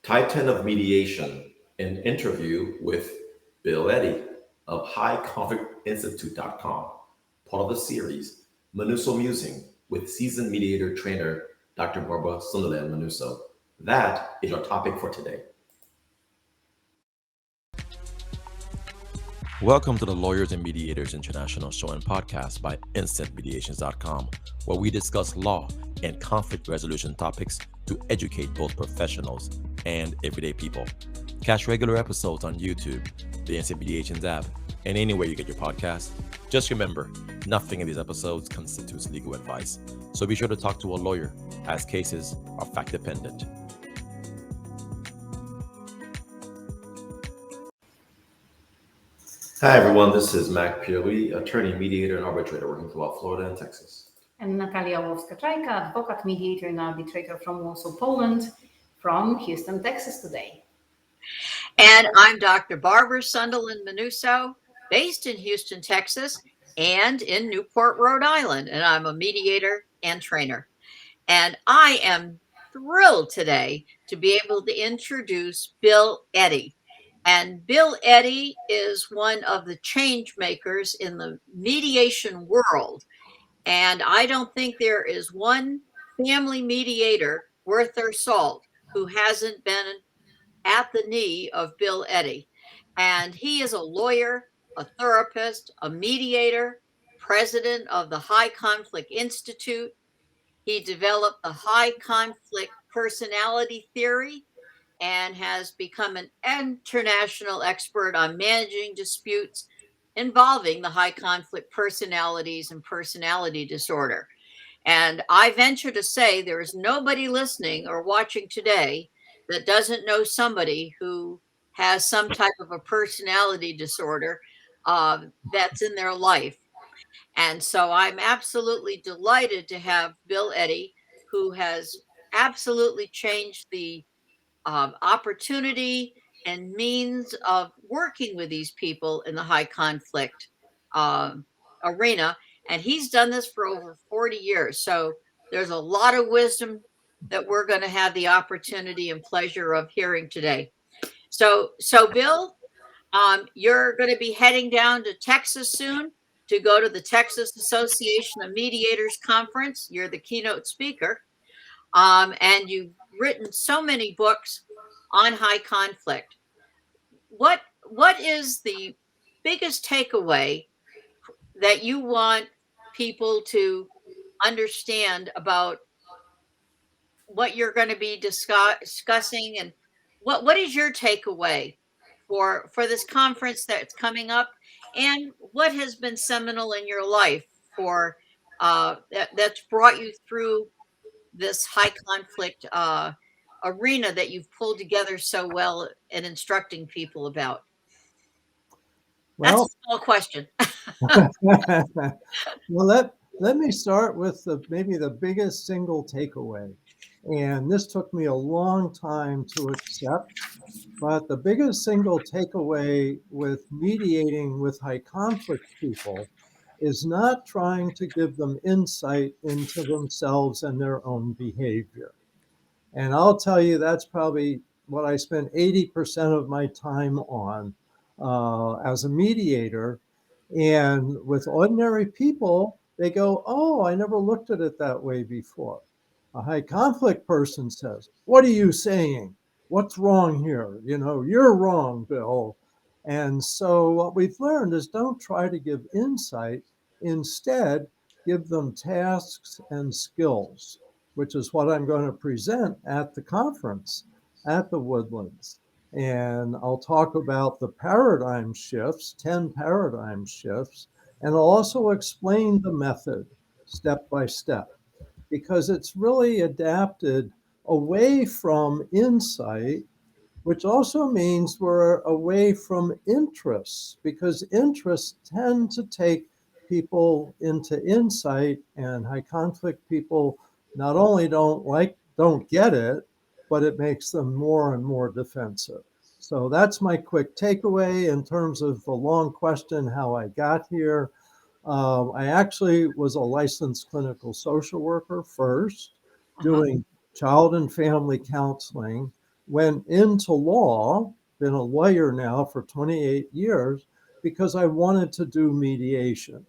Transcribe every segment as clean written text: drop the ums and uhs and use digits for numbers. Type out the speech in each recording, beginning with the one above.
Titan of Mediation, an interview with Bill Eddy of HighConflictInstitute.com, part of the series Manuso Musing with seasoned mediator trainer Dr. Barbara Sunderland Manuso. That is our topic for today. Welcome to the Lawyers and Mediators International Show and Podcast by InstantMediations.com, where we discuss law and conflict resolution topics to educate both professionals and everyday people. Catch regular episodes on YouTube, the Instant Mediations app, and anywhere you get your podcasts. Just remember, nothing in these episodes constitutes legal advice, so be sure to talk to a lawyer, as cases are fact-dependent. Hi, everyone. This is Mac Pierley, attorney, mediator, and arbitrator working throughout Florida and Texas. And Natalia Łowska-Czajka, advocate, mediator, and arbitrator from Warsaw, Poland, from Houston, Texas today. And I'm Dr. Barbara Sunderland Manuso, based in Houston, Texas, and in Newport, Rhode Island. And I'm a mediator and trainer. And I am thrilled today to be able to introduce Bill Eddy. And Bill Eddy is one of the change makers in the mediation world. And I don't think there is one family mediator worth their salt who hasn't been at the knee of Bill Eddy. And he is a lawyer, a therapist, a mediator, president of the High Conflict Institute. He developed the high conflict personality theory and has become an international expert on managing disputes involving the high conflict personalities and personality disorder. And I venture to say there is nobody listening or watching today that doesn't know somebody who has some type of a personality disorder that's in their life. And so I'm absolutely delighted to have Bill Eddy, who has absolutely changed the opportunity and means of working with these people in the high conflict arena. And he's done this for over 40 years. So there's a lot of wisdom that we're going to have the opportunity and pleasure of hearing today. So Bill, you're going to be heading down to Texas soon to go to the Texas Association of Mediators Conference. You're the keynote speaker. And you've written so many books on high conflict. What is the biggest takeaway that you want people to understand about what you're going to be discussing, and what is your takeaway for this conference that's coming up, and what has been seminal in your life for that's brought you through this high conflict arena that you've pulled together so well in instructing people about? That's a small question. Well, let me start with maybe the biggest single takeaway. And this took me a long time to accept, but the biggest single takeaway with mediating with high conflict people is not trying to give them insight into themselves and their own behavior. And I'll tell you, that's probably what I spent 80% of my time on as a mediator. And with ordinary people, they go, oh, I never looked at it that way before. A high conflict person says, what are you saying? What's wrong here? You know, you're wrong, Bill. And so what we've learned is don't try to give insight. Instead, give them tasks and skills, which is what I'm going to present at the conference at the Woodlands. And I'll talk about the paradigm shifts, 10 paradigm shifts, and I'll also explain the method step by step, because it's really adapted away from insight, which also means we're away from interests, because interests tend to take people into insight, and high conflict people not only don't get it, but it makes them more and more defensive. So that's my quick takeaway in terms of the long question, how I got here. I actually was a licensed clinical social worker first, doing child and family counseling. went into law, been a lawyer now for 28 years, because I wanted to do mediation.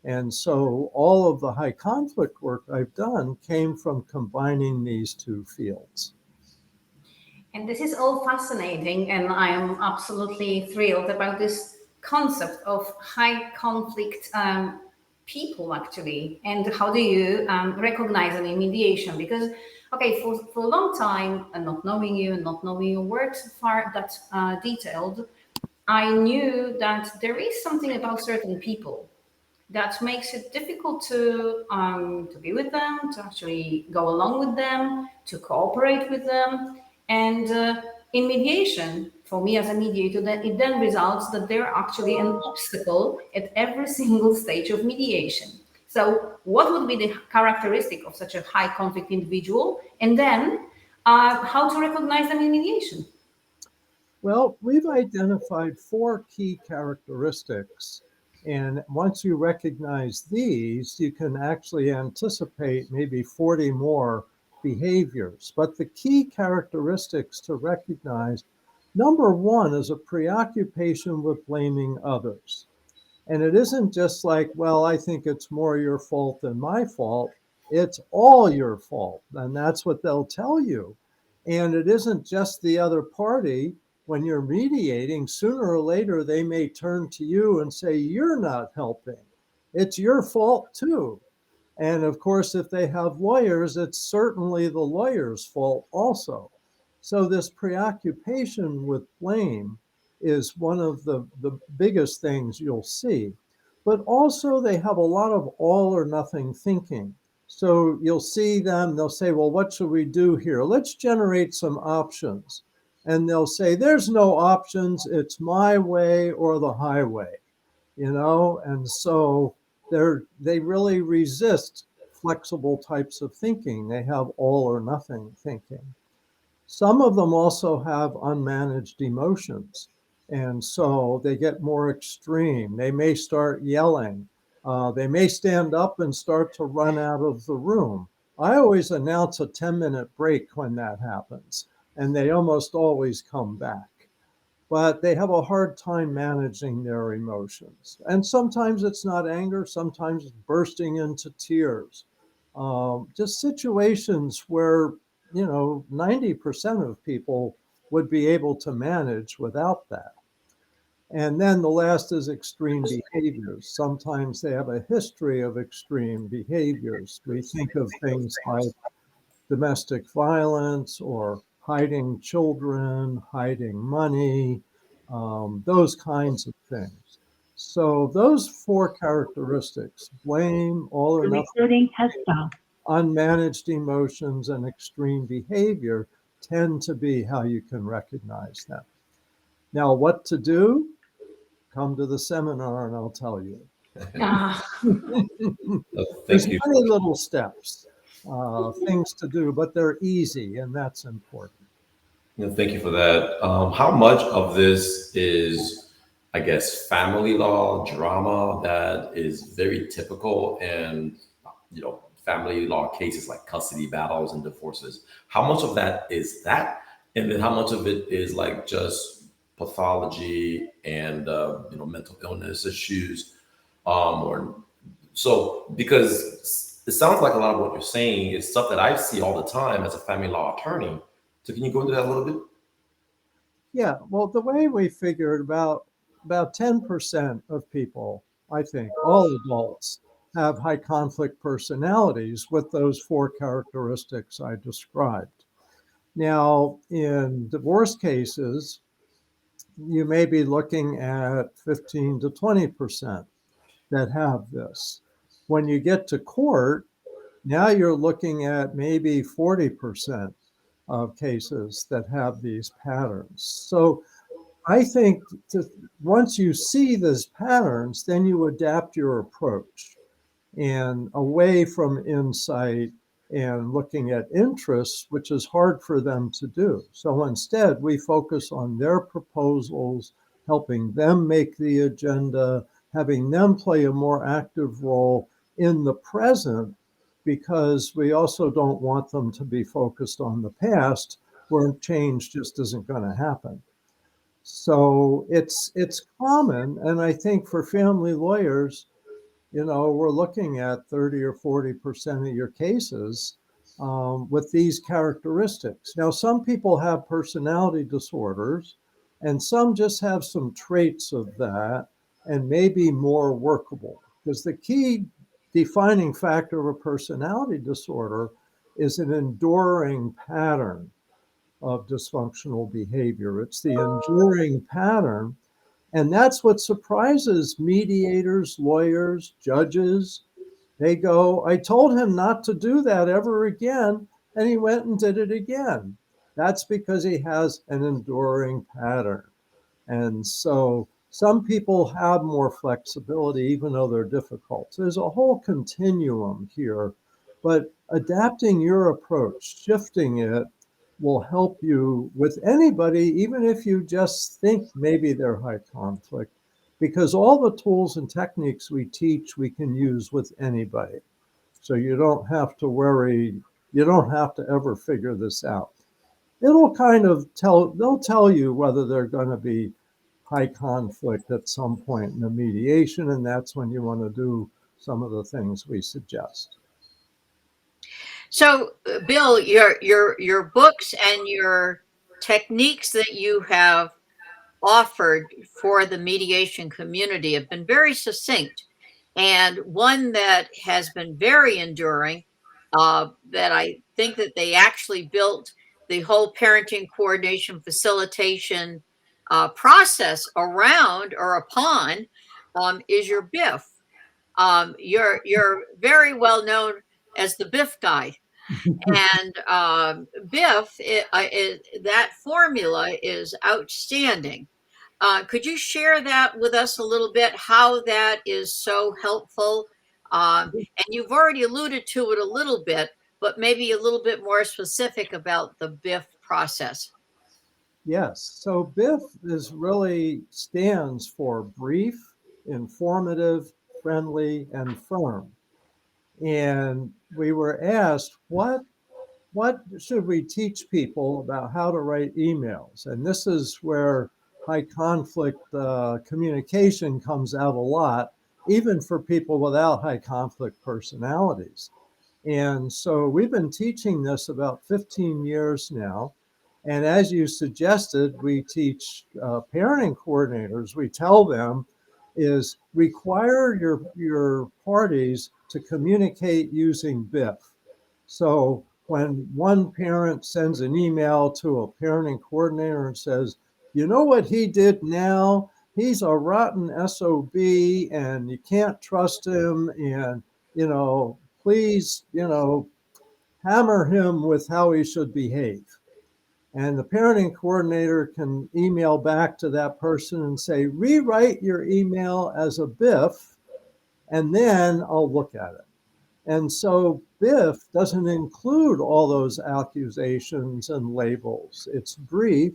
And so all of the high conflict work I've done came from combining these two fields. And this is all fascinating, and I am absolutely thrilled about this concept of high conflict people, actually, and how do you recognize them in mediation? Because, okay, for a long time, and not knowing you and not knowing your work so far that detailed, I knew that there is something about certain people that makes it difficult to be with them, to actually go along with them, to cooperate with them. And in mediation, for me as a mediator, that it then results that they're actually an obstacle at every single stage of mediation. So, what would be the characteristic of such a high conflict individual? And then, how to recognize them in mediation? Well, we've identified 4 key characteristics. And once you recognize these, you can actually anticipate maybe 40 more behaviors. But the key characteristics to recognize, number 1 is a preoccupation with blaming others. And it isn't just like, well, I think it's more your fault than my fault. It's all your fault. And that's what they'll tell you. And it isn't just the other party. When you're mediating, sooner or later, they may turn to you and say, you're not helping. It's your fault too. And of course, if they have lawyers, it's certainly the lawyer's fault also. So this preoccupation with blame is one of the biggest things you'll see. But also they have a lot of all or nothing thinking. So you'll see them, they'll say, well, what should we do here? Let's generate some options. And they'll say, there's no options, it's my way or the highway, and so they really resist flexible types of thinking. They have all or nothing thinking. Some of them also have unmanaged emotions. And so they get more extreme. They may start yelling. They may stand up and start to run out of the room. I always announce a 10-minute break when that happens, and they almost always come back. But they have a hard time managing their emotions. And sometimes it's not anger, sometimes it's bursting into tears. Just situations where 90% of people would be able to manage without that. And then the last is extreme behaviors. Sometimes they have a history of extreme behaviors. We think of things like domestic violence or hiding children, hiding money, those kinds of things. So those 4 characteristics, blame, all or The nothing, recording has stopped. unmanaged emotions, and extreme behavior tend to be how you can recognize them. Now, what to do? Come to the seminar and I'll tell you. Ah, There's Thank you. many little steps, things to do, but they're easy, and that's important. Thank you for that. How much of this is, I guess, family law drama that is very typical in, family law cases like custody battles and divorces? How much of that is that? And then how much of it is like just pathology and, mental illness issues? Or so, because it sounds like a lot of what you're saying is stuff that I see all the time as a family law attorney. So can you go into that a little bit? Yeah, well, the way we figured about 10% of people, I think, all adults, have high conflict personalities with those 4 characteristics I described. Now, in divorce cases, you may be looking at 15 to 20% that have this. When you get to court, now you're looking at maybe 40% of cases that have these patterns. So I think once you see these patterns, then you adapt your approach and away from insight and looking at interests, which is hard for them to do. So instead, we focus on their proposals, helping them make the agenda, having them play a more active role in the present, because we also don't want them to be focused on the past where change just isn't going to happen. So it's common, and I think for family lawyers, we're looking at 30 or 40% of your cases with these characteristics. Now, some people have personality disorders, and some just have some traits of that and may be more workable. Because the key defining factor of a personality disorder is an enduring pattern of dysfunctional behavior. It's the enduring pattern. And that's what surprises mediators, lawyers, judges. They go, I told him not to do that ever again, and he went and did it again. That's because he has an enduring pattern. And so some people have more flexibility, even though they're difficult. So there's a whole continuum here, but adapting your approach, shifting it, will help you with anybody, even if you just think maybe they're high conflict, because all the tools and techniques we teach, we can use with anybody. So you don't have to worry. You don't have to ever figure this out. It'll kind of they'll tell you whether they're going to be high conflict at some point in the mediation, and that's when you want to do some of the things we suggest. So, Bill, your books and your techniques that you have offered for the mediation community have been very succinct, and one that has been very enduring, that I think that they actually built the whole parenting coordination facilitation process around or upon, is your Biff. You're very well known as the Biff guy. And Biff, that formula is outstanding. Could you share that with us a little bit, how that is so helpful? And you've already alluded to it a little bit, but maybe a little bit more specific about the Biff process. Yes. So BIF really stands for brief, informative, friendly, and firm. And we were asked, what should we teach people about how to write emails? And this is where high conflict communication comes out a lot, even for people without high conflict personalities. And so we've been teaching this about 15 years now. And as you suggested, we teach parenting coordinators. We tell them is require your parties to communicate using BIF. So when one parent sends an email to a parenting coordinator and says, you know what he did now? He's a rotten SOB and you can't trust him. And, please, hammer him with how he should behave. And the parenting coordinator can email back to that person and say, rewrite your email as a BIF, and then I'll look at it. And so BIF doesn't include all those accusations and labels. It's brief,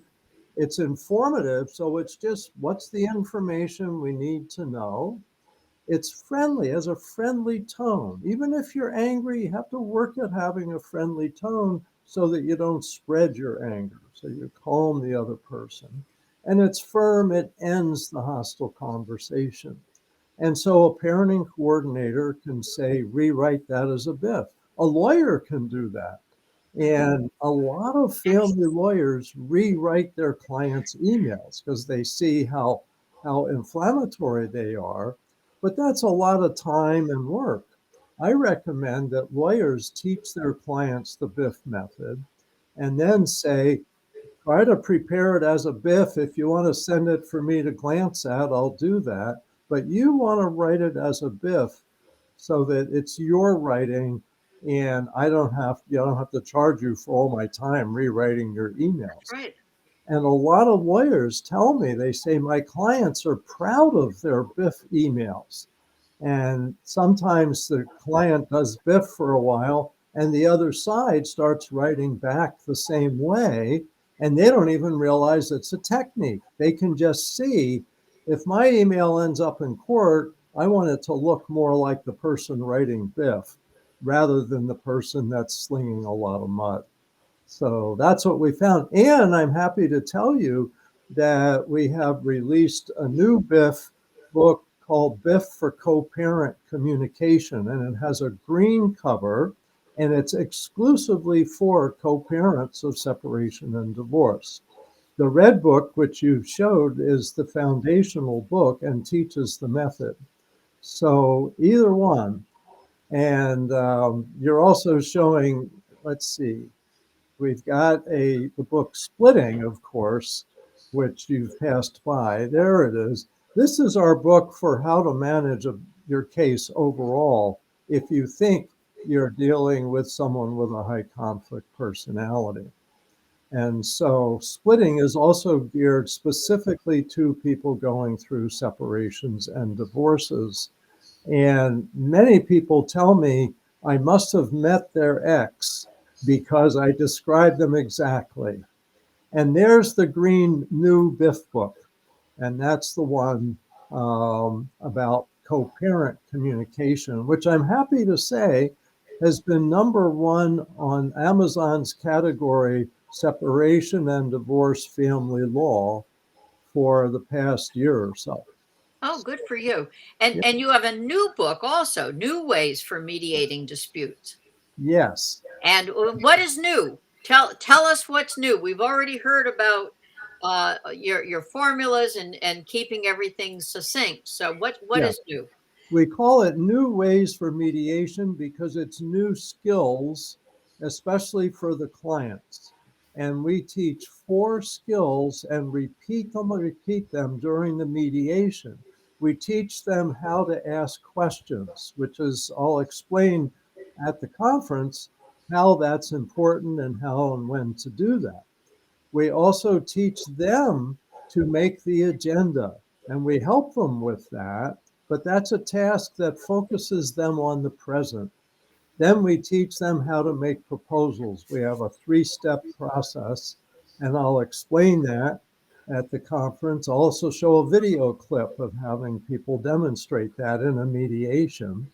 it's informative, so it's just what's the information we need to know. It's friendly, has a friendly tone. Even if you're angry, you have to work at having a friendly tone so that you don't spread your anger, so you calm the other person. And it's firm, it ends the hostile conversation. And so a parenting coordinator can say, rewrite that as a BIF. A lawyer can do that. And a lot of family lawyers rewrite their clients' emails because they see how inflammatory they are. But that's a lot of time and work. I recommend that lawyers teach their clients the BIF method and then say, try to prepare it as a BIF. If you want to send it for me to glance at, I'll do that. But you want to write it as a BIF so that it's your writing and I don't have to charge you for all my time rewriting your emails. Right. And a lot of lawyers tell me, they say, my clients are proud of their BIF emails. And sometimes the client does BIF for a while and the other side starts writing back the same way. And they don't even realize it's a technique. They can just see, if my email ends up in court, I want it to look more like the person writing BIF rather than the person that's slinging a lot of mud. So that's what we found. And I'm happy to tell you that we have released a new Biff book called Biff for Co-Parent Communication. And it has a green cover, and it's exclusively for co-parents of separation and divorce. The red book, which you showed, is the foundational book and teaches the method. So either one. And you're also showing, let's see, we've got the book Splitting, of course, which you've passed by. There it is. This is our book for how to manage your case overall if you think you're dealing with someone with a high conflict personality. And so Splitting is also geared specifically to people going through separations and divorces. And many people tell me I must have met their ex because I described them exactly. And there's the green new Biff book. And that's the one about co-parent communication, which I'm happy to say has been #1 on Amazon's category separation and divorce family law for the past year or so. Oh, good for you. And Yeah. and you have a new book also, New Ways for Mediating Disputes. Yes. And what is new? Tell us what's new. We've already heard about your formulas and keeping everything succinct. So what Yeah. is new? We call it New Ways for Mediation because it's new skills, especially for the clients. And we teach 4 skills and repeat them during the mediation. We teach them how to ask questions, which is, I'll explain at the conference how that's important and how and when to do that. We also teach them to make the agenda, and we help them with that, but that's a task that focuses them on the present. Then we teach them how to make proposals. We have a 3-step process, and I'll explain that at the conference. I'll also show a video clip of having people demonstrate that in a mediation.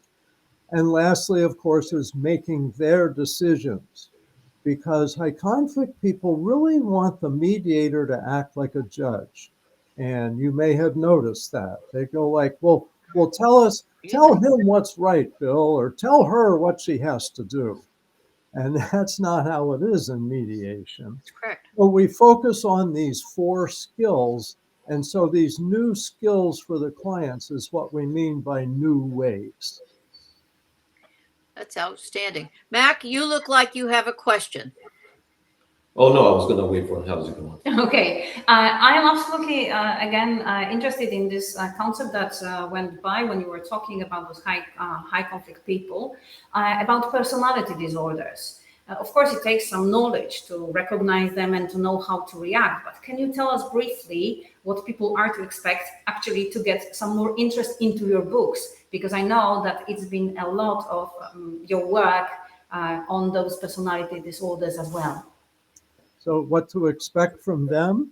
And lastly, of course, is making their decisions, because high conflict people really want the mediator to act like a judge. And you may have noticed that. They go like, well, tell him what's right, Bill, or tell her what she has to do. And that's not how it is in mediation. That's correct. But we focus on these 4 skills. And so these new skills for the clients is what we mean by new ways. That's outstanding. Mac, you look like you have a question. Oh, no, I was going to wait for how's it going. Okay, I am absolutely again interested in this concept that went by when you were talking about those high conflict people, about personality disorders. Of course, it takes some knowledge to recognize them and to know how to react. But can you tell us briefly what people are to expect actually to get some more interest into your books? Because I know that it's been a lot of your work on those personality disorders as well. So what to expect from them?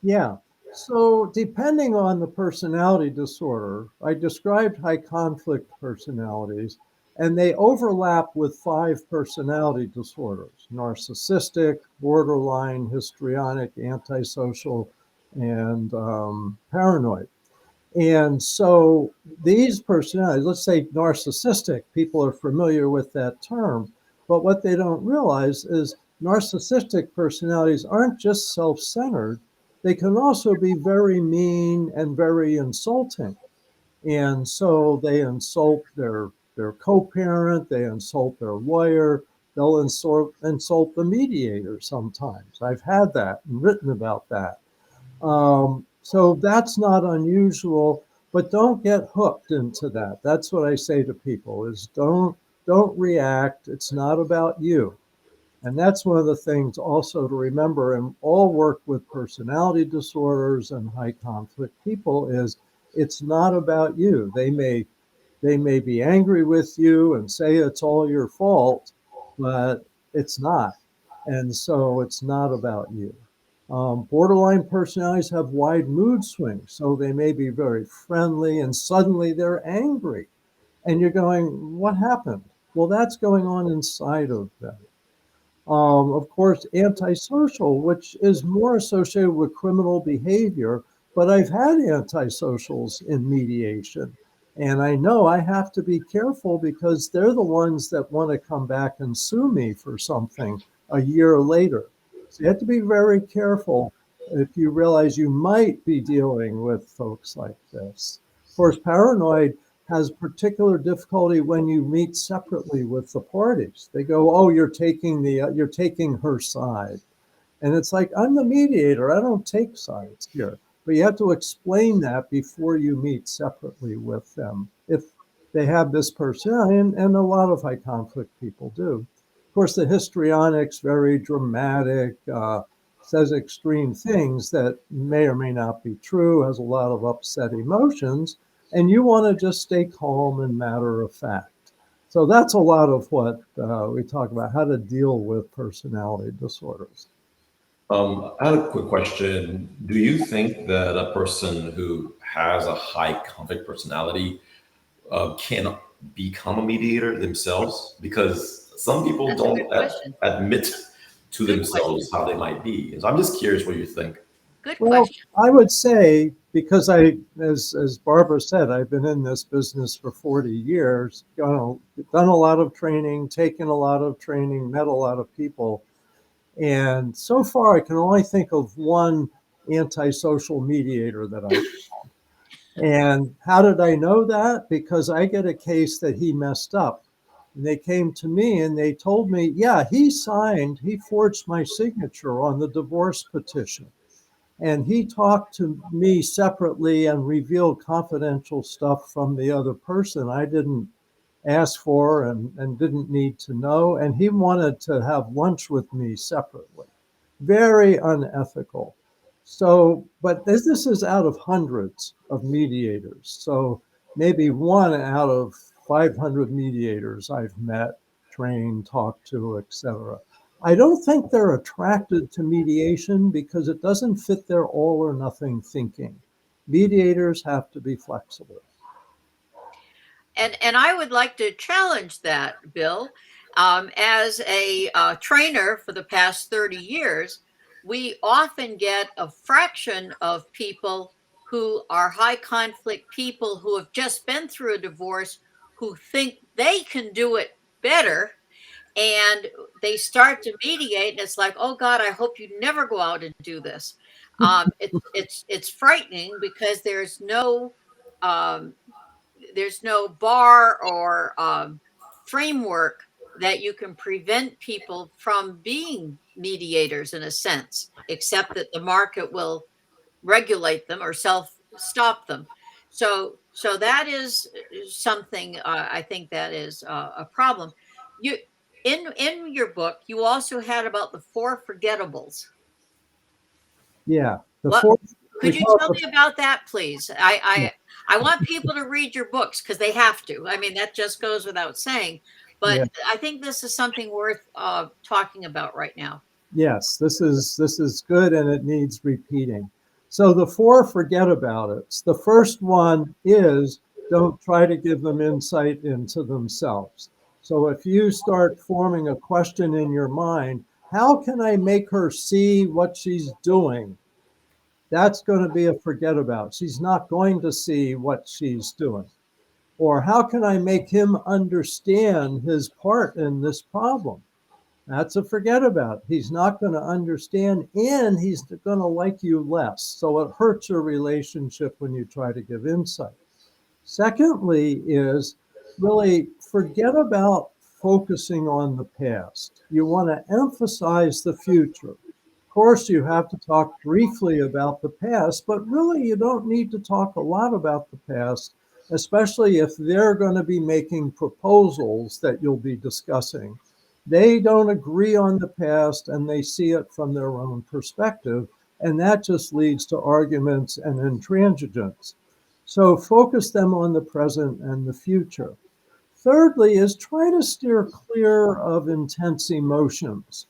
Yeah. So depending on the personality disorder, I described high conflict personalities, and they overlap with 5 personality disorders: narcissistic, borderline, histrionic, antisocial, and paranoid. And so these personalities, let's say narcissistic, people are familiar with that term, but what they don't realize is narcissistic personalities aren't just self-centered. They can also be very mean and very insulting. And so they insult their co-parent, they insult their lawyer, they'll insult the mediator sometimes. I've had that and written about that. So that's not unusual, but don't get hooked into that. That's what I say to people is don't react. It's not about you. And that's one of the things also to remember in all work with personality disorders and high conflict people is it's not about you. They may be angry with you and say it's all your fault, but it's not. And so it's not about you. Borderline personalities have wide mood swings. So they may be very friendly and suddenly they're angry. And you're going, what happened? Well, that's going on inside of them. Of course, antisocial, which is more associated with criminal behavior, but I've had antisocials in mediation. And I know I have to be careful because they're the ones that want to come back and sue me for something a year later. So you have to be very careful if you realize you might be dealing with folks like this. Of course, paranoid has particular difficulty when you meet separately with the parties. They go, "Oh, you're taking her side," and it's like, I'm the mediator. I don't take sides here. But you have to explain that before you meet separately with them if they have this personality, and a lot of high conflict people do. Of course, the histrionics, very dramatic, says extreme things that may or may not be true, has a lot of upset emotions, and you want to just stay calm and matter of fact. So that's a lot of what we talk about, how to deal with personality disorders. I had a quick question. Do you think that a person who has a high conflict personality can become a mediator themselves? Because some people That's a good don't question. admit to Good themselves how they might be. So I'm just curious what you think. Good Well, question. I would say, because as Barbara said, I've been in this business for 40 years, done a lot of training, taken a lot of training, met a lot of people. And so far, I can only think of one antisocial mediator that I. And how did I know that? Because I get a case that he messed up. And they came to me and they told me, yeah, he forged my signature on the divorce petition. And he talked to me separately and revealed confidential stuff from the other person I didn't ask for and didn't need to know. And he wanted to have lunch with me separately. Very unethical. So, but this is out of hundreds of mediators. So maybe one out of 500 mediators I've met, trained, talked to, etc. I don't think they're attracted to mediation because it doesn't fit their all or nothing thinking. Mediators have to be flexible. And I would like to challenge that, Bill. As a trainer for the past 30 years, we often get a fraction of people who are high conflict people who have just been through a divorce who think they can do it better, and they start to mediate, and it's like, oh God, I hope you never go out and do this. It's frightening because um, there's no bar or framework that you can prevent people from being mediators in a sense, except that the market will regulate them or self stop them. So that is something I think that is a problem. You in your book, you also had about the four forgettables. Yeah. The What fourth, we could you call tell it me about that, please? I want people to read your books because they have to. I mean, that just goes without saying. But yeah. I think this is something worth talking about right now. Yes, this is good and it needs repeating. So the four forget about it. The first one is don't try to give them insight into themselves. So if you start forming a question in your mind, how can I make her see what she's doing? That's going to be a forget about. She's not going to see what she's doing. Or how can I make him understand his part in this problem? That's a forget about. He's not going to understand and he's going to like you less. So it hurts your relationship when you try to give insight. Secondly, is really forget about focusing on the past. You want to emphasize the future. Of course, you have to talk briefly about the past, but really you don't need to talk a lot about the past, especially if they're going to be making proposals that you'll be discussing. They don't agree on the past and they see it from their own perspective, and that just leads to arguments and intransigence. So focus them on the present and the future. Thirdly, is try to steer clear of intense emotions.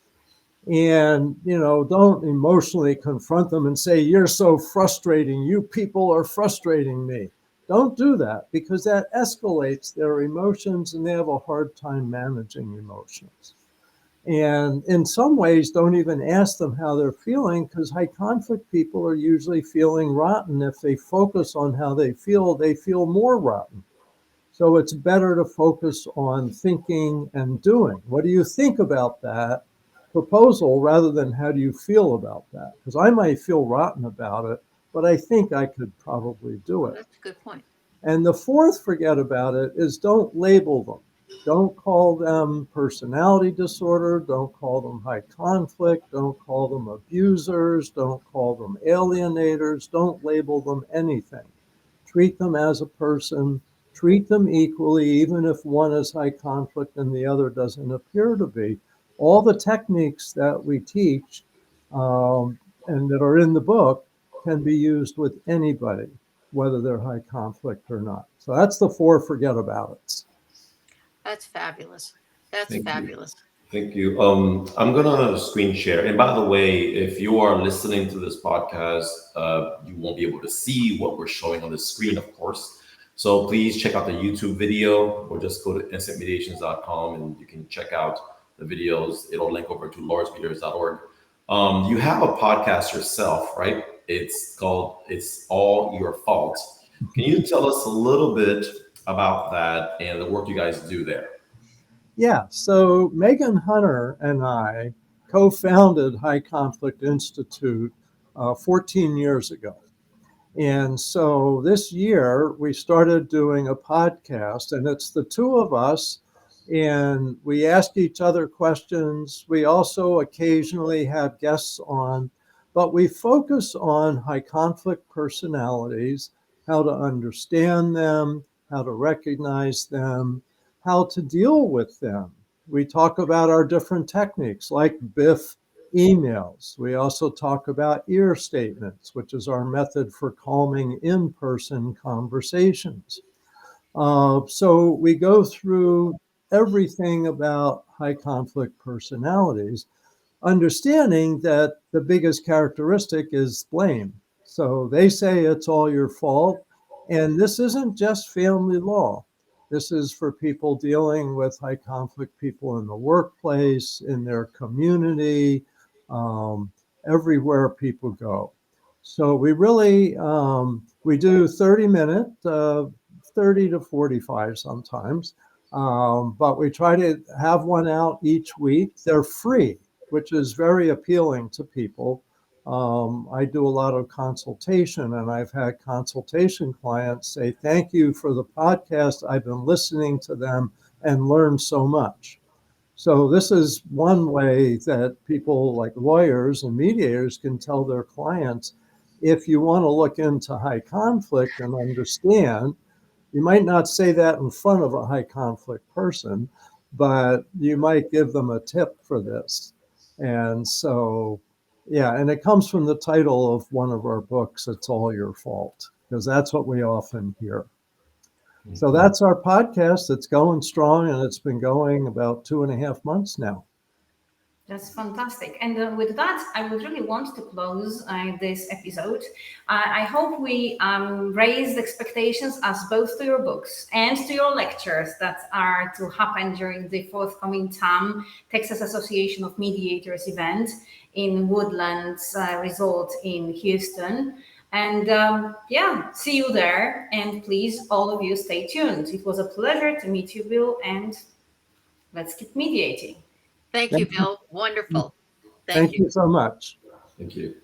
And, don't emotionally confront them and say, you're so frustrating. You people are frustrating me. Don't do that because that escalates their emotions and they have a hard time managing emotions. And in some ways, don't even ask them how they're feeling, because high conflict people are usually feeling rotten. If they focus on how they feel more rotten. So it's better to focus on thinking and doing. What do you think about that proposal rather than how do you feel about that? Because I might feel rotten about it, but I think I could probably do Oh, it. that's a good point. And the fourth forget about it is don't label them. Don't call them personality disorder. Don't call them high conflict. Don't call them abusers. Don't call them alienators. Don't label them anything. Treat them as a person. Treat them equally, even if one is high conflict and the other doesn't appear to be. All the techniques that we teach and that are in the book can be used with anybody, whether they're high conflict or not. So that's the 4 forget about it. That's fabulous. That's Thank you. fabulous. Thank you. I'm gonna screen share. And by the way, if you are listening to this podcast, you won't be able to see what we're showing on the screen, of course. So please check out the YouTube video, or just go to instantmediations.com and you can check out the videos. It'll link over to lawrencemediators.org. You have a podcast yourself, right? It's called "It's All Your Fault." Can you tell us a little bit about that and the work you guys do there? Yeah, so Megan Hunter and I co-founded High Conflict Institute 14 years ago. And so this year we started doing a podcast, and it's the two of us, and we ask each other questions. We also occasionally have guests on, but we focus on high conflict personalities, how to understand them, how to recognize them, how to deal with them. We talk about our different techniques like Biff emails. We also talk about ear statements, which is our method for calming in-person conversations. So we go through everything about high conflict personalities, understanding that the biggest characteristic is blame. So they say it's all your fault. And this isn't just family law. This is for people dealing with high conflict people in the workplace, in their community, um, everywhere people go. So we really, we do 30-minute, 30 to 45 sometimes, but we try to have one out each week. They're free, which is very appealing to people. I do a lot of consultation, and I've had consultation clients say, thank you for the podcast. I've been listening to them and learned so much. So this is one way that people like lawyers and mediators can tell their clients, if you want to look into high conflict and understand, you might not say that in front of a high conflict person, but you might give them a tip for this. And so, yeah, and it comes from the title of one of our books, It's All Your Fault, because that's what we often hear. So that's our podcast. It's going strong, and it's been going about 2.5 months now. That's fantastic. And with that, I would really want to close this episode. I hope we raised expectations as both to your books and to your lectures that are to happen during the forthcoming TAM, Texas Association of Mediators event in Woodlands Resort in Houston. And yeah, see you there. And please, all of you, stay tuned. It was a pleasure to meet you, Bill, and let's keep mediating. Thank you, Bill. Wonderful. Thank you so much. Thank you.